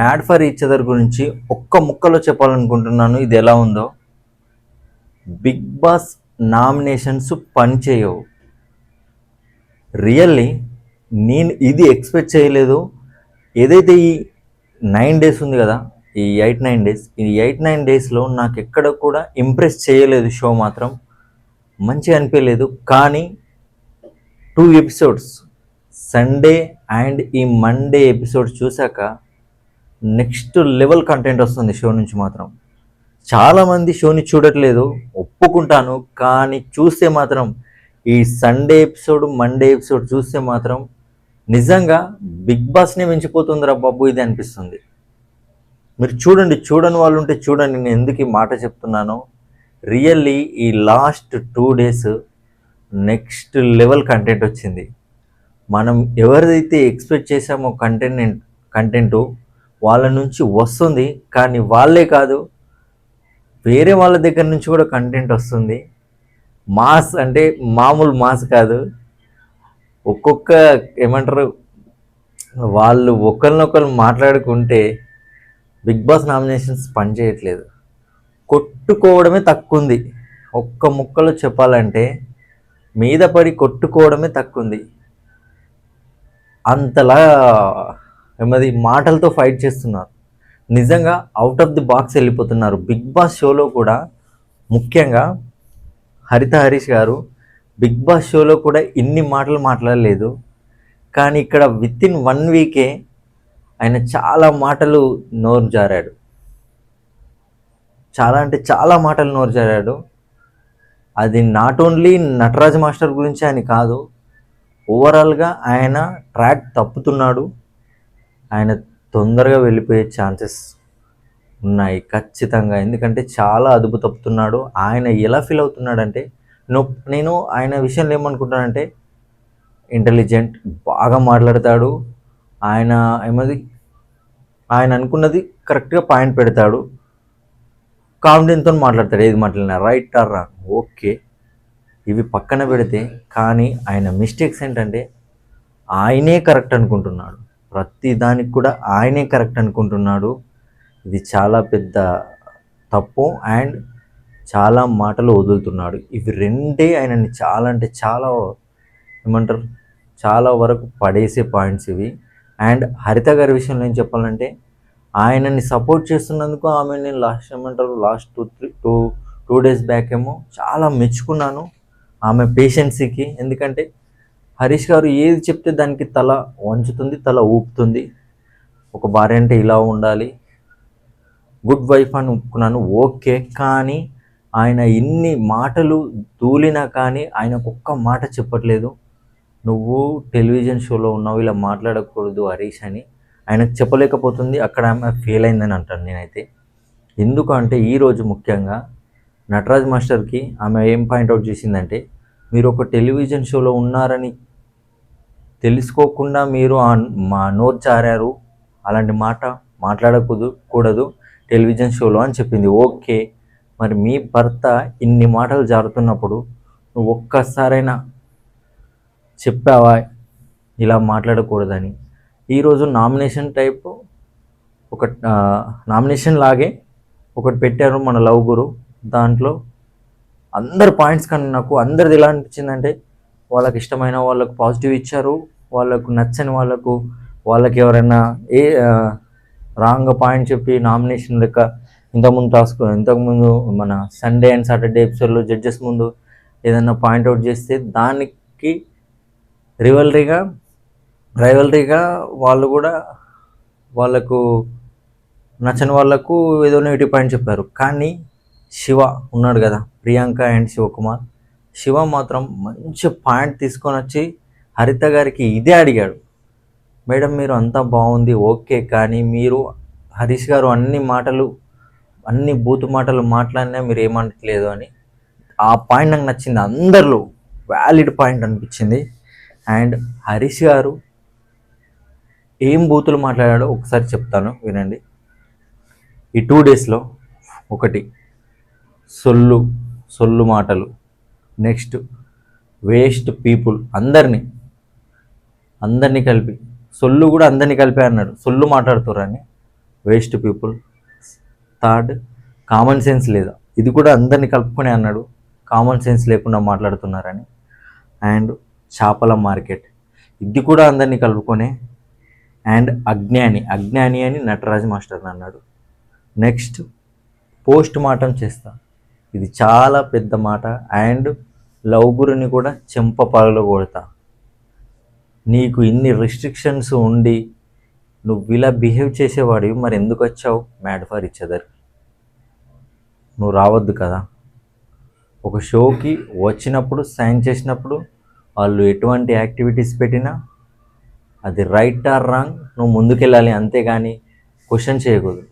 Add for each other గురించి ఒక్క ముక్కలో చెప్పాలనుకుంటున్నాను. ఇది ఎలా ఉందో, బిగ్ బాస్ నామినేషన్స్ పనిచేయవు. రియల్లీ నేను ఇది ఎక్స్పెక్ట్ చేయలేదు. ఏదైతే ఈ 9 డేస్ ఉంది కదా, ఈ 8-9 డేస్, ఈ 8-9 డేస్లో నాకు ఎక్కడ కూడా ఇంప్రెస్ చేయలేదు. షో మాత్రం మంచిగా అనిపించలేదు. కానీ 2 ఎపిసోడ్స్, సండే అండ్ ఈ మండే ఎపిసోడ్స్ చూశాక నెక్స్ట్ లెవెల్ కంటెంట్ వస్తుంది షో నుంచి మాత్రం. చాలామంది షోని చూడట్లేదు, ఒప్పుకుంటాను. కానీ చూస్తే మాత్రం ఈ సండే ఎపిసోడ్, మండే ఎపిసోడ్ చూస్తే మాత్రం నిజంగా బిగ్ బాస్నే మించిపోతుందిరా బాబు ఇది అనిపిస్తుంది. మీరు చూడండి, చూడని వాళ్ళు ఉంటే చూడండి. నేను ఎందుకు ఈ మాట చెప్తున్నాను, రియల్లీ ఈ last 2 days next level content వచ్చింది. మనం ఎవరిదైతే ఎక్స్పెక్ట్ చేసామో కంటెంటు వాళ్ళ నుంచి వస్తుంది. కానీ వాళ్ళే కాదు, వేరే వాళ్ళ దగ్గర నుంచి కూడా కంటెంట్ వస్తుంది. మాస్ అంటే మామూలు మాస్ కాదు. ఒక్కొక్క ఏమంటారు, వాళ్ళు ఒకరినొకరు మాట్లాడుకుంటే బిగ్ బాస్ నామినేషన్స్ పనిచేయట్లేదు. కొట్టుకోవడమే తక్కువ ఉంది. ఒక్క ముక్కలో చెప్పాలంటే మీద పడి కొట్టుకోవడమే తక్కువ ఉంది. అంతలా ఏమది మాటలతో ఫైట్ చేస్తున్నారు. నిజంగా అవుట్ ఆఫ్ ది బాక్స్ వెళ్ళిపోతున్నారు. బిగ్ బాస్ షోలో కూడా ముఖ్యంగా హరీష్ గారు బిగ్ బాస్ షోలో కూడా ఇన్ని మాటలు మాట్లాడలేదు. కానీ ఇక్కడ విత్ ఇన్ 1 వీకే ఆయన చాలా మాటలు నోరు జారాడు. చాలా అంటే చాలా మాటలు నోరు జారాడు. అది నాట్ ఓన్లీ నటరాజ్ మాస్టర్ గురించి అని కాదు, ఓవరాల్గా ఆయన ట్రాక్ తప్పుతున్నాడు. ఆయన తొందరగా వెళ్ళిపోయే ఛాన్సెస్ ఉన్నాయి ఖచ్చితంగా. ఎందుకంటే చాలా అదుపు తప్పుతున్నాడు. ఆయన ఎలా ఫీల్ అవుతున్నాడంటే, నేను ఆయన విషయంలో ఏమనుకుంటానంటే, ఇంటెలిజెంట్, బాగా మాట్లాడతాడు. ఆయన ఆయన అనుకున్నది కరెక్ట్గా పాయింట్ పెడతాడు. కాన్ఫిడెన్స్తో మాట్లాడతాడు. ఏది మాట్లాడినా రైట్ ఆర్ రాంగ్ ఓకే, ఇవి పక్కన పెడితే. కానీ ఆయన మిస్టేక్స్ ఏంటంటే ఆయనే కరెక్ట్ అనుకుంటున్నాడు. ప్రతి దానికి కూడా ఆయనే కరెక్ట్ అనుకుంటున్నాడు. ఇది చాలా పెద్ద తప్పు. అండ్ చాలా మాటలు వదులుతున్నాడు. ఇవి రెండే ఆయనని చాలా అంటే చాలా ఏమంటారు, చాలా వరకు పడేసే పాయింట్స్ ఇవి. అండ్ హరిత గారి విషయంలో ఏం చెప్పాలంటే, ఆయనని సపోర్ట్ చేస్తున్నందుకు ఆమెని లాస్ట్ 2 డేస్ బ్యాక్ ఏమో చాలా మెచ్చుకున్నాను ఆమె పేషెన్సీకి. ఎందుకంటే హరీష్ గారు ఏది చెప్తే దానికి తల వంచుతుంది, తల ఊపుతుంది. ఒక భార్య అంటే ఇలా ఉండాలి, గుడ్ వైఫ్ అని ఒప్పుకున్నాను ఓకే. కానీ ఆయన ఇన్ని మాటలు దూలినా కానీ ఆయనకు ఒక్క మాట చెప్పట్లేదు, నువ్వు టెలివిజన్ షోలో ఉన్నావు, ఇలా మాట్లాడకూడదు హరీష్ అని ఆయనకు చెప్పలేకపోతుంది. అక్కడ ఆమె ఫెయిల్ అయిందని అంటాను నేనైతే. ఎందుకంటే ఈరోజు ముఖ్యంగా నటరాజ్ మాస్టర్కి ఆమె ఏం పాయింట్అవుట్ చేసిందంటే, మీరు ఒక టెలివిజన్ షోలో ఉన్నారని తెలుసుకోకుండా మీరు మా నోరు జారారు, అలాంటి మాట మాట్లాడకూడదు టెలివిజన్ షోలో అని చెప్పింది. ఓకే, మరి మీ భర్త ఇన్ని మాటలు జారుతున్నప్పుడు నువ్వు ఒక్కసారైనా చెప్పావా ఇలా మాట్లాడకూడదని? ఈరోజు నామినేషన్ టైప్ ఒక నామినేషన్ లాగే ఒకటి పెట్టారు మన లవ్ గురు. దాంట్లో అందరు పాయింట్స్ కానీ నాకు అందరిది ఎలా అనిపించిందంటే, వాళ్ళకి ఇష్టమైన వాళ్ళకు పాజిటివ్ ఇచ్చారు, వాళ్ళకు నచ్చని వాళ్ళకి ఎవరైనా రాంగ్ పాయింట్ చెప్పి నామినేషన్ లెక్క ఇంతకుముందు మన సండే అండ్ సాటర్డే ఎపిసోడ్లో జడ్జెస్ ముందు ఏదైనా పాయింట్అవుట్ చేస్తే దానికి రైవలరీగా వాళ్ళు కూడా వాళ్ళకు నచ్చని వాళ్ళకు ఏదో నెగిటివ్ పాయింట్ చెప్పారు. కానీ శివ ఉన్నాడు కదా, ప్రియాంక అండ్ శివకుమార్, శివ మాత్రం మంచి పాయింట్ తీసుకొని వచ్చి హరిత గారికి ఇదే అడిగాడు, మేడం మీరు అంతా బాగుంది ఓకే, కానీ మీరు హరీష్ గారు అన్ని బూతు మాటలు మాట్లాడినా మీరు ఏమనట్లేదు అని. ఆ పాయింట్ నాకు నచ్చింది, అందరిలో వ్యాలిడ్ పాయింట్ అనిపించింది. అండ్ హరీష్ గారు ఏం బూతులు మాట్లాడాడో ఒకసారి చెప్తాను వినండి. ఈ 2 డేస్లో ఒకటి సొల్లు మాటలు, నెక్స్ట్ వేస్ట్ పీపుల్, అందరినీ కలిపి సొల్లు కూడా అందరినీ కలిపి అన్నాడు, సొల్లు మాట్లాడుతుర్రని. Waste people. Third, common sense లేదా, ఇది కూడా అందరినీ కలుపుకొని అన్నాడు, కామన్ సెన్స్ లేకుండా మాట్లాడుతున్నారని. అండ్ చేపల మార్కెట్, ఇది కూడా అందరినీ కలుపుకొనే. అండ్ అజ్ఞాని అని నటరాజ్ మాస్టర్ అన్నాడు. నెక్స్ట్, పోస్ట్ మార్టం చేస్తా, ఇది చాలా పెద్ద మాట. అండ్ లవ్ గురిని కూడా చెంప పగలు కొడతా. నీకు ఇన్ని రిస్ట్రిక్షన్స్ ఉండి నువ్వు ఇలా బిహేవ్ చేసేవాడివి, మరి ఎందుకు వచ్చావు మ్యాడ్ ఫర్ ఈచ్ అదర్? నువ్వు రావద్దు కదా. ఒక షోకి వచ్చినప్పుడు సైన్ చేసినప్పుడు వాళ్ళు ఎటువంటి యాక్టివిటీస్ పెట్టినా అది రైట్ ఆర్ రాంగ్ నువ్వు ముందుకెళ్ళాలి, అంతేగాని క్వశ్చన్ చేయకూడదు.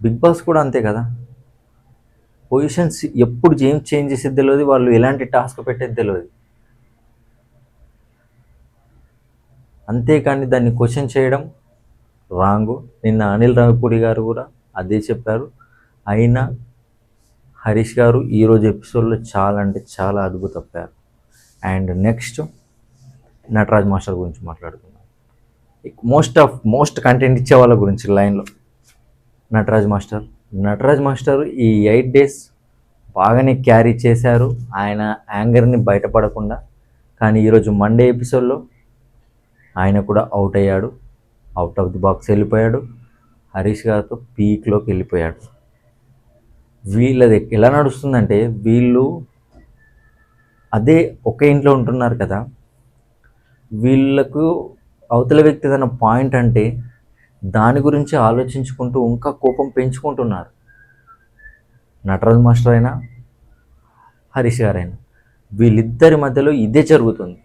బిగ్ బాస్ కూడా అంతే కదా, పొజిషన్స్ ఎప్పుడు ఏం చేంజ్ చేసేది తెలియదు, వాళ్ళు ఎలాంటి టాస్క్ పెట్టేది తెలియదు, అంతేకాని దాన్ని క్వశ్చన్ చేయడం రాంగు. నిన్న అనిల్ రావిపూడి గారు కూడా అదే చెప్పారు. అయినా హరీష్ గారు ఈరోజు ఎపిసోడ్లో చాలా అంటే చాలా అద్భుతపోయారు. అండ్ నెక్స్ట్, నటరాజ్ మాస్టర్ గురించి మాట్లాడుతున్నాం. మోస్ట్ కంటెంట్ ఇచ్చే వాళ్ళ గురించి లైన్లో నటరాజ్ మాస్టర్ ఈ 8 days బాగానే క్యారీ చేశారు ఆయన యాంగర్ని బయటపడకుండా. కానీ ఈరోజు మండే ఎపిసోడ్లో ఆయన కూడా అవుట్ అయ్యాడు, అవుట్ ఆఫ్ ది బాక్స్ వెళ్ళిపోయాడు, హరీష్ గారితో పీక్లోకి వెళ్ళిపోయాడు. వీళ్ళది ఎలా నడుస్తుందంటే, వీళ్ళు అదే ఒకే ఇంట్లో ఉంటున్నారు కదా, వీళ్ళకు అవతల వ్యక్తి ఏదైనా పాయింట్ అంటే దాని గురించి ఆలోచించుకుంటూ ఇంకా కోపం పెంచుకుంటున్నారు. నటరాజ్ మాస్టర్ అయినా హరీష్ గారైనా వీళ్ళిద్దరి మధ్యలో ఇదే జరుగుతుంది.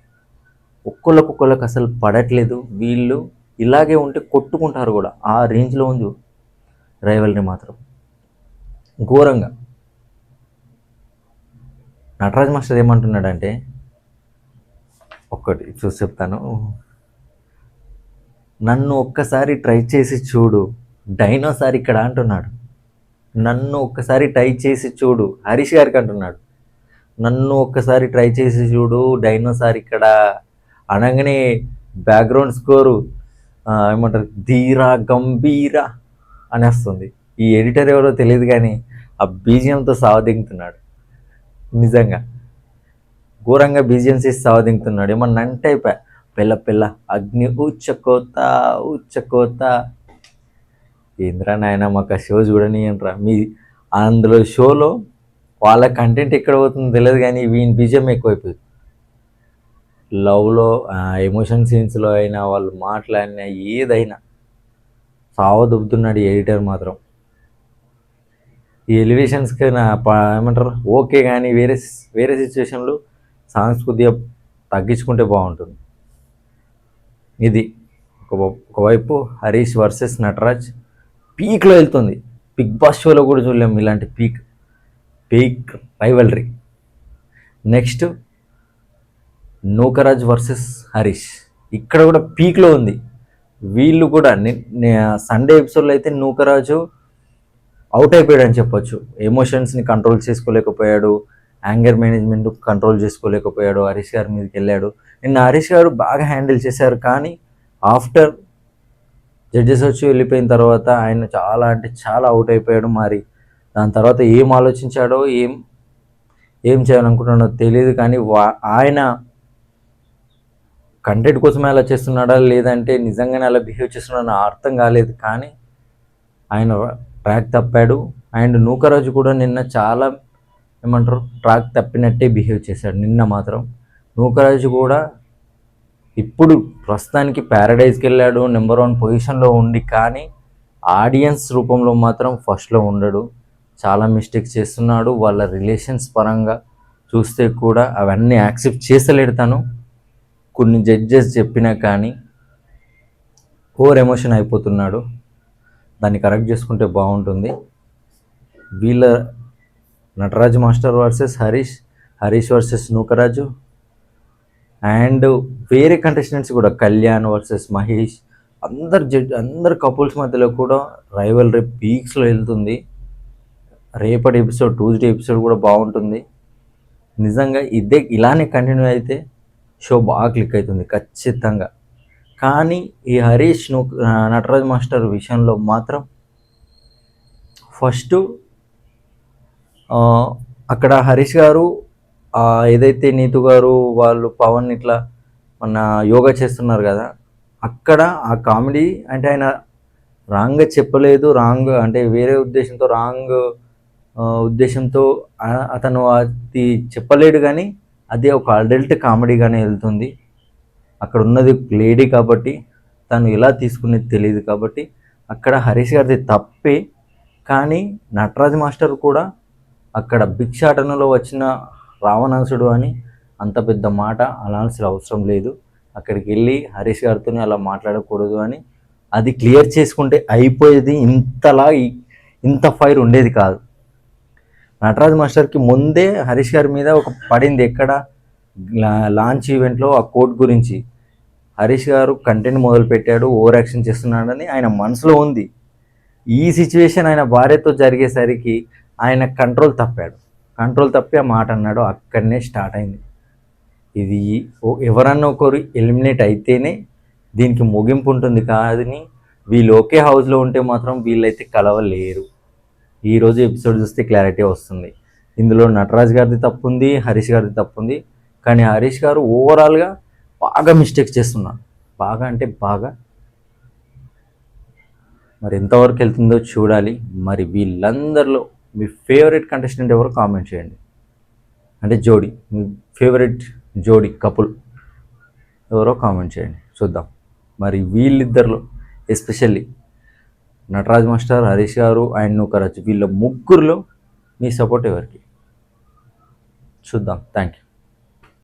ఒక్కొక్కరికి అసలు పడట్లేదు. వీళ్ళు ఇలాగే ఉంటే కొట్టుకుంటారు కూడా, ఆ రేంజ్లో ఉంది రైవల్ని మాత్రం ఘోరంగా. నటరాజ్ మాస్టర్ ఏమంటున్నాడంటే, ఒక్కటి చూసి చెప్తాను, నన్ను ఒక్కసారి ట్రై చేసి చూడు డైనోసార్ ఇక్కడ అంటున్నాడు. నన్ను ఒక్కసారి ట్రై చేసి చూడు, హరీష్ గారికి అంటున్నాడు, నన్ను ఒక్కసారి ట్రై చేసి చూడు డైనోసార్ ఇక్కడ అనగానే బ్యాక్గ్రౌండ్ స్కోరు ఏమంటారు, ధీరా గంభీర అని వస్తుంది. ఈ ఎడిటర్ ఎవరో తెలియదు కానీ ఆ బీజియంతో సావదింగుతున్నాడు. నిజంగా ఘోరంగా బీజియం చేసి సావదింగుతున్నాడు. ఏమన్నా అంటే అయిపోయా, పిల్ల అగ్ని ఉచ్చకోత ఏంద్రా నాయన, మాకు ఆ షో చూడనియంట్రా. అందులో షోలో వాళ్ళ కంటెంట్ ఎక్కడ పోతుందో తెలియదు కానీ వీని బీజియం ఎక్కువైపోయింది. లవ్లో ఎమోషన్ సీన్స్లో అయినా వాళ్ళు మాట్లాడినా ఏదైనా సావదొబ్బుతున్నాడు ఈ ఎడిటర్ మాత్రం. ఈ ఎలివేషన్స్కి ఏమంటారు ఓకే, కానీ వేరే సిచ్యువేషన్లో సాంగ్స్ కొద్దిగా తగ్గించుకుంటే బాగుంటుంది. ఇది ఒకవైపు హరీష్ వర్సెస్ నటరాజ్ పీక్లో వెళ్తుంది. బిగ్ బాస్ షోలో కూడా చూడలేము ఇలాంటి peak rivalry. Next, Nookaraj versus Harish, ఇక్కడ కూడా పీక్లో ఉంది. వీళ్ళు కూడా సండే ఎపిసోడ్లో అయితే నూకరాజు అవుట్ అయిపోయాడు అని చెప్పొచ్చు. ఎమోషన్స్ని కంట్రోల్ చేసుకోలేకపోయాడు, యాంగర్ మేనేజ్మెంట్ కంట్రోల్ చేసుకోలేకపోయాడు, హరీష్ గారి మీదకి వెళ్ళాడు. నిన్న హరీష్ గారు బాగా హ్యాండిల్ చేశారు, కానీ ఆఫ్టర్ జడ్జెస్ వచ్చి వెళ్ళిపోయిన తర్వాత ఆయన చాలా అంటే చాలా అవుట్ అయిపోయాడు. మరి దాని తర్వాత ఏం ఆలోచించాడో ఏం చేయాలనుకుంటున్నాడో తెలియదు, కానీ ఆయన కంటెంట్ కోసమే అలా చేస్తున్నాడా లేదంటే నిజంగానే అలా బిహేవ్ చేస్తున్నాడా అర్థం కాలేదు, కానీ ఆయన ట్రాక్ తప్పాడు. అండ్ నూకరాజు కూడా నిన్న చాలా ఏమంటారు ట్రాక్ తప్పినట్టే బిహేవ్ చేశాడు. నిన్న మాత్రం నూకరాజు కూడా ఇప్పుడు ప్రస్తుతానికి ప్యారడైజ్కి వెళ్ళాడు, నెంబర్ 1 పొజిషన్లో ఉండి, కానీ ఆడియన్స్ రూపంలో మాత్రం ఫస్ట్లో ఉండడు. చాలా మిస్టేక్స్ చేస్తున్నాడు. వాళ్ళ రిలేషన్స్ పరంగా చూస్తే కూడా అవన్నీ యాక్సెప్ట్ చేసలేడు తను. కొన్ని జడ్జెస్ చెప్పినా కానీ ఓవర్ ఎమోషన్ అయిపోతున్నాడు. దాన్ని కరెక్ట్ చేసుకుంటే బాగుంటుంది. వీళ్ళ Nataraj master versus Harish versus Nookaraju, and వేరే కంటెస్టెంట్స్ కూడా కళ్యాణ్ వర్సెస్ మహేష్, అందరు కపుల్స్ మధ్యలో కూడా రైవల్రీ పీక్స్లో వెళ్తుంది. రేపటి ఎపిసోడ్, ట్యూస్డే ఎపిసోడ్ కూడా బాగుంటుంది. నిజంగా ఇలానే కంటిన్యూ అయితే షో బాగా క్లిక్ అవుతుంది ఖచ్చితంగా. కానీ ఈ హరీష్ నటరాజ్ మాస్టర్ విషయంలో మాత్రం ఫస్ట్ అక్కడ హరీష్ గారు ఏదైతే నీతు గారు వాళ్ళు పవన్ ఇట్లా మన యోగా చేస్తున్నారు కదా, అక్కడ ఆ కామెడీ అంటే ఆయన రాంగ్గా చెప్పలేదు, రాంగ్ అంటే వేరే ఉద్దేశంతో ఉద్దేశంతో అతను అది చెప్పలేడు, కానీ అది ఒక అడల్ట్ కామెడీగానే వెళ్తుంది. అక్కడ ఉన్నది లేడీ కాబట్టి తను ఎలా తీసుకునేది తెలియదు కాబట్టి అక్కడ హరీష్ గారిది తప్పే. కానీ నటరాజ్ మాస్టర్ కూడా అక్కడ భిక్షాటనలో వచ్చిన రావణాసుడు అని అంత పెద్ద మాట అనాల్సిన అవసరం లేదు. అక్కడికి వెళ్ళి హరీష్ గారితో అలా మాట్లాడకూడదు అని అది క్లియర్ చేసుకుంటే అయిపోయేది. ఇంత ఫైర్ ఉండేది కాదు. నటరాజ్ మాస్టర్కి ముందే హరీష్ గారి మీద ఒక పడింది, ఎక్కడ లాంచ్ ఈవెంట్లో ఆ కోట్ గురించి హరీష్ గారు కంటెంట్ మొదలుపెట్టాడు, ఓవర్ యాక్షన్ చేస్తున్నాడని ఆయన మనసులో ఉంది. ఈ సిచ్యువేషన్ ఆయన భార్యతో జరిగేసరికి ఆయన కంట్రోల్ తప్పి ఆ మాట అన్నాడు. అక్కడనే స్టార్ట్ అయింది. ఇది ఎవరన్నా ఒకరు ఎలిమినేట్ అయితేనే దీనికి ముగింపు ఉంటుంది, కాదని వీళ్ళు ఒకే హౌస్లో ఉంటే మాత్రం వీళ్ళైతే కలవలేరు. ఈరోజు ఎపిసోడ్ చూస్తే క్లారిటీ వస్తుంది. ఇందులో నటరాజ్ గారిది తప్పు ఉంది, హరీష్ గారిది తప్పు ఉంది. కానీ హరీష్ గారు ఓవరాల్గా బాగా మిస్టేక్స్ చేస్తున్నారు, బాగా అంటే బాగా. మరి ఎంతవరకు వెళ్తుందో చూడాలి. మరి వీళ్ళందరిలో మీ ఫేవరెట్ కంటెస్టెంట్ ఎవరో కామెంట్ చేయండి. అంటే జోడీ, మీ ఫేవరెట్ జోడీ కపుల్ ఎవరో కామెంట్ చేయండి, చూద్దాం. మరి వీళ్ళిద్దరిలో ఎస్పెషల్లీ నటరాజ్ మాస్టర్, హరీష్ గారు అండ్ నూకరాజ్, వీళ్ళ ముగ్గురులో మీ సపోర్ట్ ఎవరికి? చూద్దాం. Thank you.